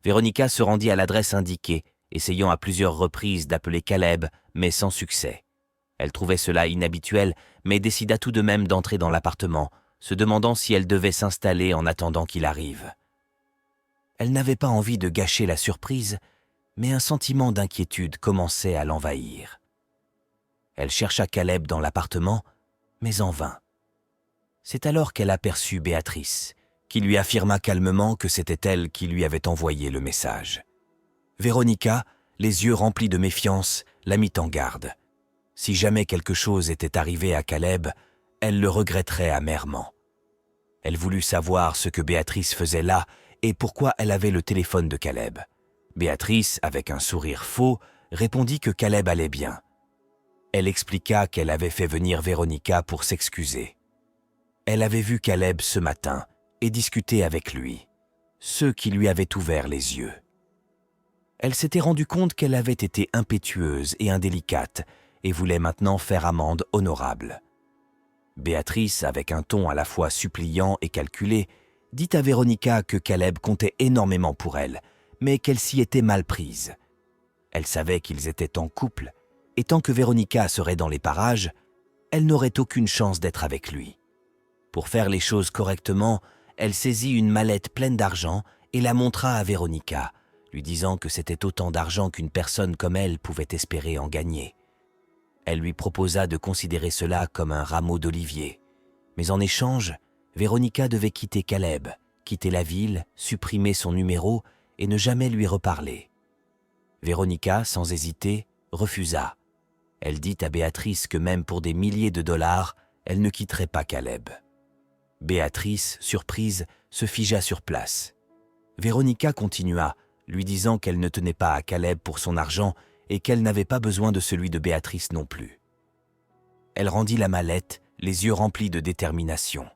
Véronica se rendit à l'adresse indiquée, essayant à plusieurs reprises d'appeler Caleb, mais sans succès. Elle trouvait cela inhabituel, mais décida tout de même d'entrer dans l'appartement, se demandant si elle devait s'installer en attendant qu'il arrive. Elle n'avait pas envie de gâcher la surprise, mais un sentiment d'inquiétude commençait à l'envahir. Elle chercha Caleb dans l'appartement, mais en vain. C'est alors qu'elle aperçut Béatrice, qui lui affirma calmement que c'était elle qui lui avait envoyé le message. Véronica, les yeux remplis de méfiance, la mit en garde. Si jamais quelque chose était arrivé à Caleb, elle le regretterait amèrement. Elle voulut savoir ce que Béatrice faisait là et pourquoi elle avait le téléphone de Caleb. Béatrice, avec un sourire faux, répondit que Caleb allait bien. Elle expliqua qu'elle avait fait venir Véronica pour s'excuser. Elle avait vu Caleb ce matin et discuté avec lui, ce qui lui avait ouvert les yeux. Elle s'était rendue compte qu'elle avait été impétueuse et indélicate et voulait maintenant faire amende honorable. Béatrice, avec un ton à la fois suppliant et calculé, dit à Véronica que Caleb comptait énormément pour elle, mais qu'elle s'y était mal prise. Elle savait qu'ils étaient en couple, et tant que Véronica serait dans les parages, elle n'aurait aucune chance d'être avec lui. Pour faire les choses correctement, elle saisit une mallette pleine d'argent et la montra à Véronica, lui disant que c'était autant d'argent qu'une personne comme elle pouvait espérer en gagner. Elle lui proposa de considérer cela comme un rameau d'olivier. Mais en échange, Véronica devait quitter Caleb, quitter la ville, supprimer son numéro et ne jamais lui reparler. Véronica, sans hésiter, refusa. Elle dit à Béatrice que même pour des milliers de dollars, elle ne quitterait pas Caleb. Béatrice, surprise, se figea sur place. Véronica continua, lui disant qu'elle ne tenait pas à Caleb pour son argent et qu'elle n'avait pas besoin de celui de Béatrice non plus. Elle rendit la mallette, les yeux remplis de détermination.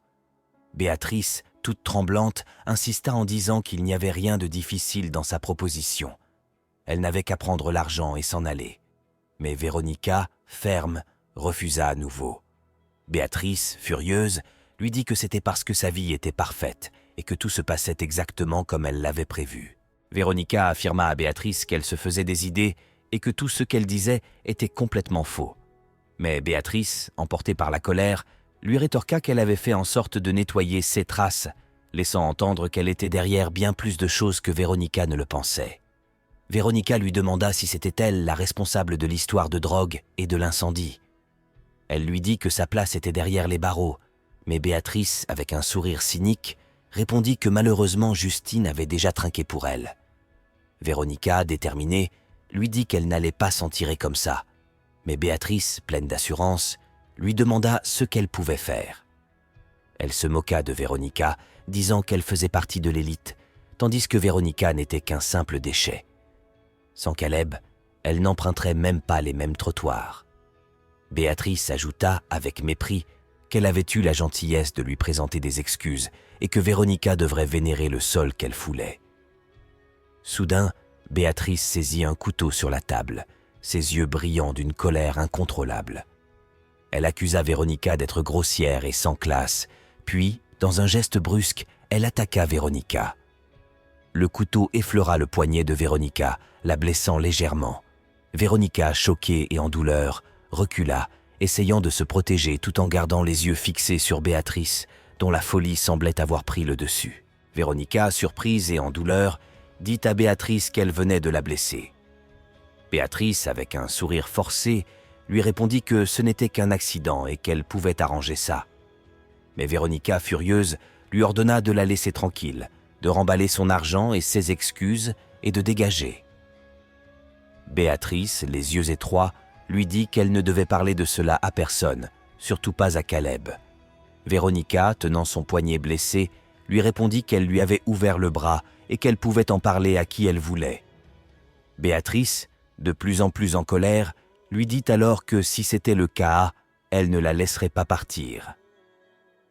Béatrice, toute tremblante, insista en disant qu'il n'y avait rien de difficile dans sa proposition. Elle n'avait qu'à prendre l'argent et s'en aller. Mais Véronica, ferme, refusa à nouveau. Béatrice, furieuse, lui dit que c'était parce que sa vie était parfaite et que tout se passait exactement comme elle l'avait prévu. Véronica affirma à Béatrice qu'elle se faisait des idées et que tout ce qu'elle disait était complètement faux. Mais Béatrice, emportée par la colère, lui rétorqua qu'elle avait fait en sorte de nettoyer ses traces, laissant entendre qu'elle était derrière bien plus de choses que Véronica ne le pensait. Véronica lui demanda si c'était elle la responsable de l'histoire de drogue et de l'incendie. Elle lui dit que sa place était derrière les barreaux, mais Béatrice, avec un sourire cynique, répondit que malheureusement Justine avait déjà trinqué pour elle. Véronica, déterminée, lui dit qu'elle n'allait pas s'en tirer comme ça, mais Béatrice, pleine d'assurance, lui demanda ce qu'elle pouvait faire. Elle se moqua de Véronica, disant qu'elle faisait partie de l'élite, tandis que Véronica n'était qu'un simple déchet. Sans Caleb, elle n'emprunterait même pas les mêmes trottoirs. Béatrice ajouta, avec mépris, qu'elle avait eu la gentillesse de lui présenter des excuses et que Véronica devrait vénérer le sol qu'elle foulait. Soudain, Béatrice saisit un couteau sur la table, ses yeux brillants d'une colère incontrôlable. Elle accusa Véronica d'être grossière et sans classe, puis, dans un geste brusque, elle attaqua Véronica. Le couteau effleura le poignet de Véronica, la blessant légèrement. Véronica, choquée et en douleur, recula, essayant de se protéger tout en gardant les yeux fixés sur Béatrice, dont la folie semblait avoir pris le dessus. Véronica, surprise et en douleur, dit à Béatrice qu'elle venait de la blesser. Béatrice, avec un sourire forcé, lui répondit que ce n'était qu'un accident et qu'elle pouvait arranger ça. Mais Véronica, furieuse, lui ordonna de la laisser tranquille, de remballer son argent et ses excuses et de dégager. Béatrice, les yeux étroits, lui dit qu'elle ne devait parler de cela à personne, surtout pas à Caleb. Véronica, tenant son poignet blessé, lui répondit qu'elle lui avait ouvert le bras et qu'elle pouvait en parler à qui elle voulait. Béatrice, de plus en plus en colère, lui dit alors que si c'était le cas, elle ne la laisserait pas partir.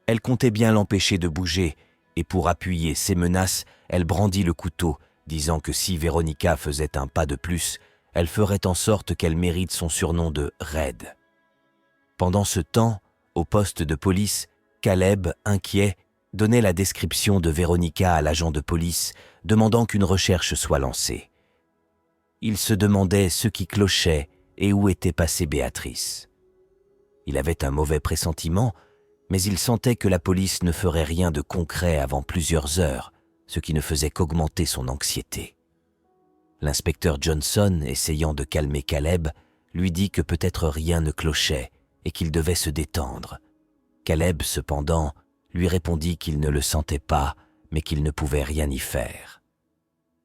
Elle comptait bien l'empêcher de bouger, et pour appuyer ses menaces, elle brandit le couteau, disant que si Véronica faisait un pas de plus, elle ferait en sorte qu'elle mérite son surnom de « raide ». Pendant ce temps, au poste de police, Caleb, inquiet, donnait la description de Véronica à l'agent de police, demandant qu'une recherche soit lancée. Il se demandait ce qui clochait et où était passée Béatrice. Il avait un mauvais pressentiment, mais il sentait que la police ne ferait rien de concret avant plusieurs heures, ce qui ne faisait qu'augmenter son anxiété. L'inspecteur Johnson, essayant de calmer Caleb, lui dit que peut-être rien ne clochait et qu'il devait se détendre. Caleb, cependant, lui répondit qu'il ne le sentait pas, mais qu'il ne pouvait rien y faire.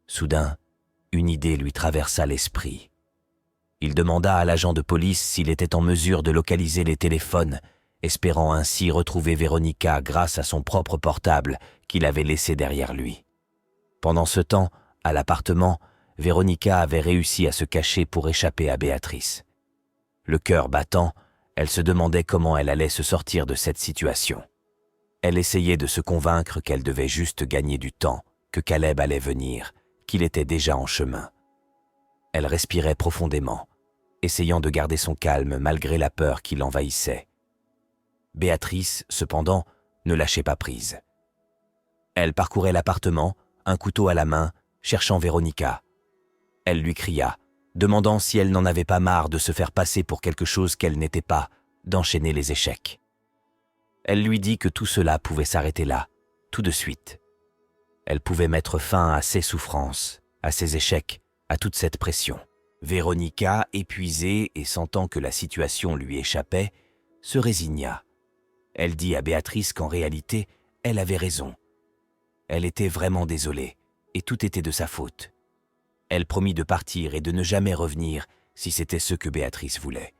Soudain, une idée lui traversa l'esprit. Il demanda à l'agent de police s'il était en mesure de localiser les téléphones, espérant ainsi retrouver Véronica grâce à son propre portable qu'il avait laissé derrière lui. Pendant ce temps, à l'appartement, Véronica avait réussi à se cacher pour échapper à Béatrice. Le cœur battant, elle se demandait comment elle allait se sortir de cette situation. Elle essayait de se convaincre qu'elle devait juste gagner du temps, que Caleb allait venir, qu'il était déjà en chemin. Elle respirait profondément, essayant de garder son calme malgré la peur qui l'envahissait. Béatrice, cependant, ne lâchait pas prise. Elle parcourait l'appartement, un couteau à la main, cherchant Véronica. Elle lui cria, demandant si elle n'en avait pas marre de se faire passer pour quelque chose qu'elle n'était pas, d'enchaîner les échecs. Elle lui dit que tout cela pouvait s'arrêter là, tout de suite. Elle pouvait mettre fin à ses souffrances, à ses échecs, à toute cette pression. Véronica, épuisée et sentant que la situation lui échappait, se résigna. Elle dit à Béatrice qu'en réalité, elle avait raison. Elle était vraiment désolée, et tout était de sa faute. Elle promit de partir et de ne jamais revenir si c'était ce que Béatrice voulait.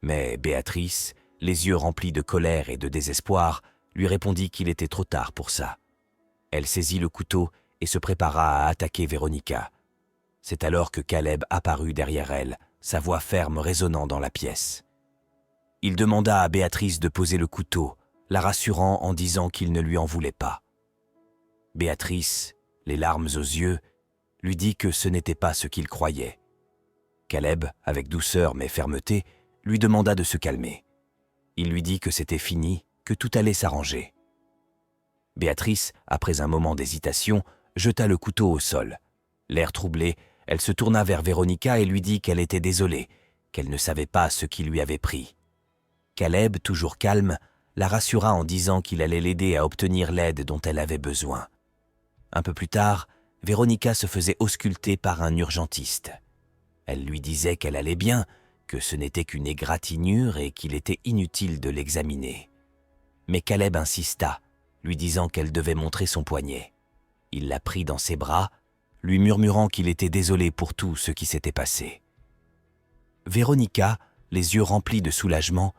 Mais Béatrice, les yeux remplis de colère et de désespoir, lui répondit qu'il était trop tard pour ça. Elle saisit le couteau et se prépara à attaquer Véronica. C'est alors que Caleb apparut derrière elle, sa voix ferme résonnant dans la pièce. Il demanda à Béatrice de poser le couteau, la rassurant en disant qu'il ne lui en voulait pas. Béatrice, les larmes aux yeux, lui dit que ce n'était pas ce qu'il croyait. Caleb, avec douceur mais fermeté, lui demanda de se calmer. Il lui dit que c'était fini, que tout allait s'arranger. Béatrice, après un moment d'hésitation, jeta le couteau au sol. L'air troublé, elle se tourna vers Véronica et lui dit qu'elle était désolée, qu'elle ne savait pas ce qui lui avait pris. Caleb, toujours calme, la rassura en disant qu'il allait l'aider à obtenir l'aide dont elle avait besoin. Un peu plus tard, Véronica se faisait ausculter par un urgentiste. Elle lui disait qu'elle allait bien, que ce n'était qu'une égratignure et qu'il était inutile de l'examiner. Mais Caleb insista, lui disant qu'elle devait montrer son poignet. Il la prit dans ses bras, lui murmurant qu'il était désolé pour tout ce qui s'était passé. Véronica, les yeux remplis de soulagement,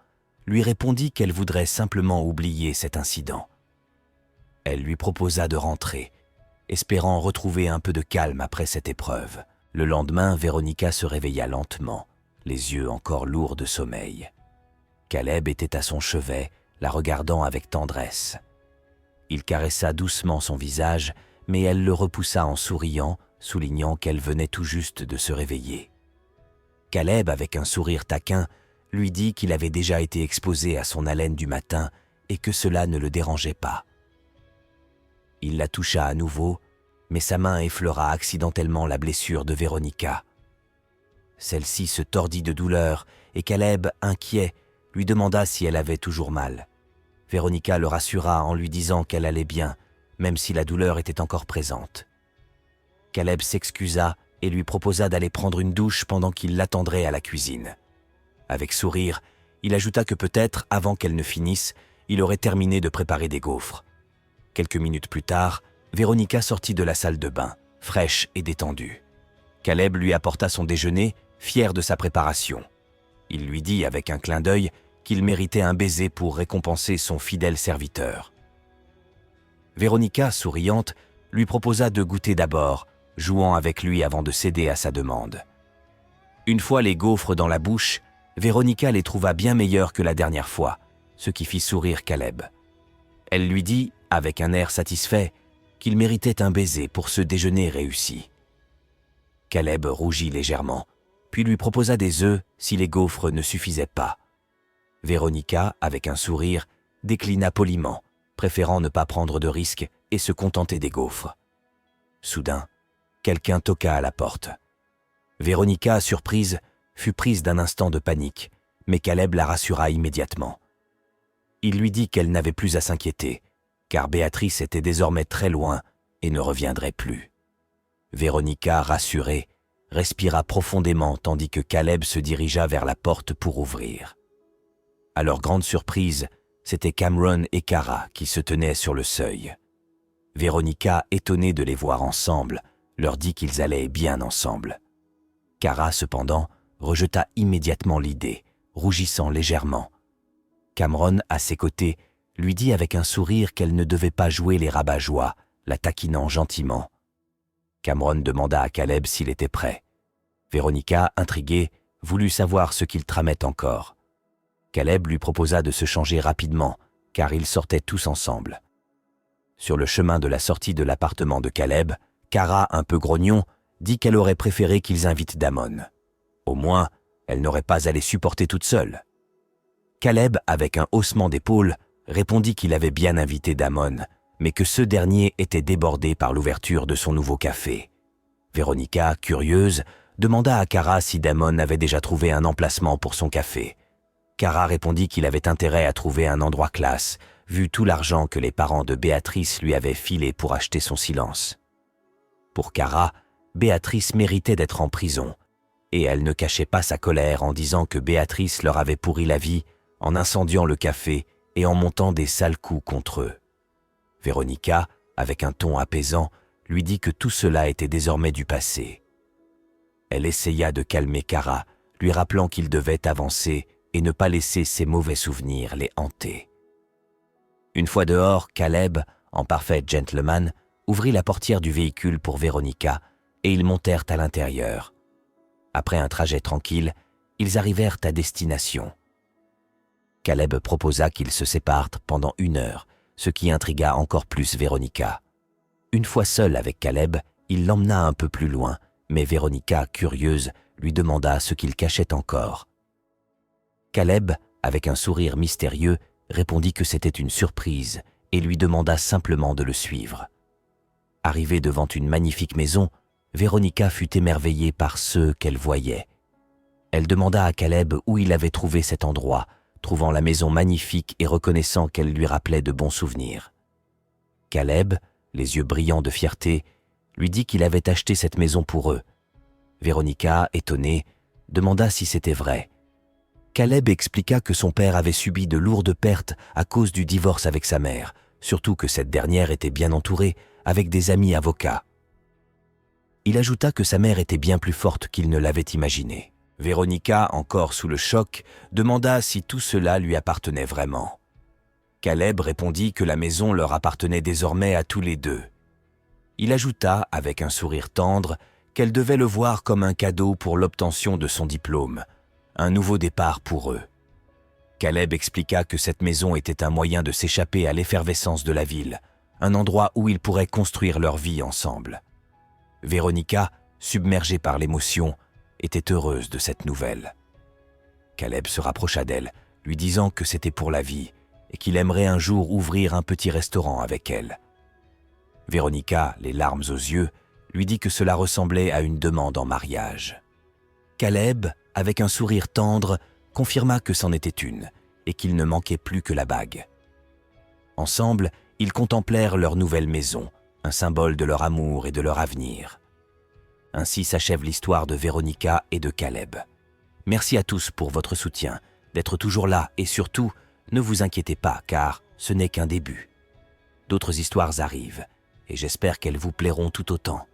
lui répondit qu'elle voudrait simplement oublier cet incident. Elle lui proposa de rentrer, espérant retrouver un peu de calme après cette épreuve. Le lendemain, Véronica se réveilla lentement, les yeux encore lourds de sommeil. Caleb était à son chevet, la regardant avec tendresse. Il caressa doucement son visage, mais elle le repoussa en souriant, soulignant qu'elle venait tout juste de se réveiller. Caleb, avec un sourire taquin, lui dit qu'il avait déjà été exposé à son haleine du matin et que cela ne le dérangeait pas. Il la toucha à nouveau, mais sa main effleura accidentellement la blessure de Véronica. Celle-ci se tordit de douleur et Caleb, inquiet, lui demanda si elle avait toujours mal. Véronica le rassura en lui disant qu'elle allait bien, même si la douleur était encore présente. Caleb s'excusa et lui proposa d'aller prendre une douche pendant qu'il l'attendrait à la cuisine. Avec sourire, il ajouta que peut-être, avant qu'elle ne finisse, il aurait terminé de préparer des gaufres. Quelques minutes plus tard, Véronica sortit de la salle de bain, fraîche et détendue. Caleb lui apporta son déjeuner, fier de sa préparation. Il lui dit avec un clin d'œil qu'il méritait un baiser pour récompenser son fidèle serviteur. Véronica, souriante, lui proposa de goûter d'abord, jouant avec lui avant de céder à sa demande. Une fois les gaufres dans la bouche, Véronica les trouva bien meilleurs que la dernière fois, ce qui fit sourire Caleb. Elle lui dit, avec un air satisfait, qu'il méritait un baiser pour ce déjeuner réussi. Caleb rougit légèrement, puis lui proposa des œufs si les gaufres ne suffisaient pas. Véronica, avec un sourire, déclina poliment, préférant ne pas prendre de risques et se contenter des gaufres. Soudain, quelqu'un toqua à la porte. Véronica, surprise, fut prise d'un instant de panique, mais Caleb la rassura immédiatement. Il lui dit qu'elle n'avait plus à s'inquiéter, car Béatrice était désormais très loin et ne reviendrait plus. Véronica, rassurée, respira profondément tandis que Caleb se dirigea vers la porte pour ouvrir. À leur grande surprise, c'étaient Cameron et Cara qui se tenaient sur le seuil. Véronica, étonnée de les voir ensemble, leur dit qu'ils allaient bien ensemble. Cara, cependant, rejeta immédiatement l'idée, rougissant légèrement. Cameron, à ses côtés, lui dit avec un sourire qu'elle ne devait pas jouer les rabat-joie, la taquinant gentiment. Cameron demanda à Caleb s'il était prêt. Véronica, intriguée, voulut savoir ce qu'il tramait encore. Caleb lui proposa de se changer rapidement, car ils sortaient tous ensemble. Sur le chemin de la sortie de l'appartement de Caleb, Cara, un peu grognon, dit qu'elle aurait préféré qu'ils invitent Damon. Au moins, elle n'aurait pas à les supporter toute seule. Caleb, avec un haussement d'épaule, répondit qu'il avait bien invité Damon, mais que ce dernier était débordé par l'ouverture de son nouveau café. Véronica, curieuse, demanda à Cara si Damon avait déjà trouvé un emplacement pour son café. Cara répondit qu'il avait intérêt à trouver un endroit classe, vu tout l'argent que les parents de Béatrice lui avaient filé pour acheter son silence. Pour Cara, Béatrice méritait d'être en prison, et elle ne cachait pas sa colère en disant que Béatrice leur avait pourri la vie en incendiant le café et en montant des sales coups contre eux. Véronica, avec un ton apaisant, lui dit que tout cela était désormais du passé. Elle essaya de calmer Cara, lui rappelant qu'il devait avancer et ne pas laisser ses mauvais souvenirs les hanter. Une fois dehors, Caleb, en parfait gentleman, ouvrit la portière du véhicule pour Véronica et ils montèrent à l'intérieur. Après un trajet tranquille, ils arrivèrent à destination. Caleb proposa qu'ils se séparent pendant 1 heure, ce qui intrigua encore plus Véronica. Une fois seule avec Caleb, il l'emmena un peu plus loin, mais Véronica, curieuse, lui demanda ce qu'il cachait encore. Caleb, avec un sourire mystérieux, répondit que c'était une surprise et lui demanda simplement de le suivre. Arrivée devant une magnifique maison, Véronica fut émerveillée par ceux qu'elle voyait. Elle demanda à Caleb où il avait trouvé cet endroit, trouvant la maison magnifique et reconnaissant qu'elle lui rappelait de bons souvenirs. Caleb, les yeux brillants de fierté, lui dit qu'il avait acheté cette maison pour eux. Véronica, étonnée, demanda si c'était vrai. Caleb expliqua que son père avait subi de lourdes pertes à cause du divorce avec sa mère, surtout que cette dernière était bien entourée, avec des amis avocats. Il ajouta que sa mère était bien plus forte qu'il ne l'avait imaginé. Véronica, encore sous le choc, demanda si tout cela lui appartenait vraiment. Caleb répondit que la maison leur appartenait désormais à tous les deux. Il ajouta, avec un sourire tendre, qu'elle devait le voir comme un cadeau pour l'obtention de son diplôme, un nouveau départ pour eux. Caleb expliqua que cette maison était un moyen de s'échapper à l'effervescence de la ville, un endroit où ils pourraient construire leur vie ensemble. Véronica, submergée par l'émotion, était heureuse de cette nouvelle. Caleb se rapprocha d'elle, lui disant que c'était pour la vie et qu'il aimerait un jour ouvrir un petit restaurant avec elle. Véronica, les larmes aux yeux, lui dit que cela ressemblait à une demande en mariage. Caleb, avec un sourire tendre, confirma que c'en était une et qu'il ne manquait plus que la bague. Ensemble, ils contemplèrent leur nouvelle maison, un symbole de leur amour et de leur avenir. Ainsi s'achève l'histoire de Véronica et de Caleb. Merci à tous pour votre soutien, d'être toujours là et surtout, ne vous inquiétez pas car ce n'est qu'un début. D'autres histoires arrivent et j'espère qu'elles vous plairont tout autant.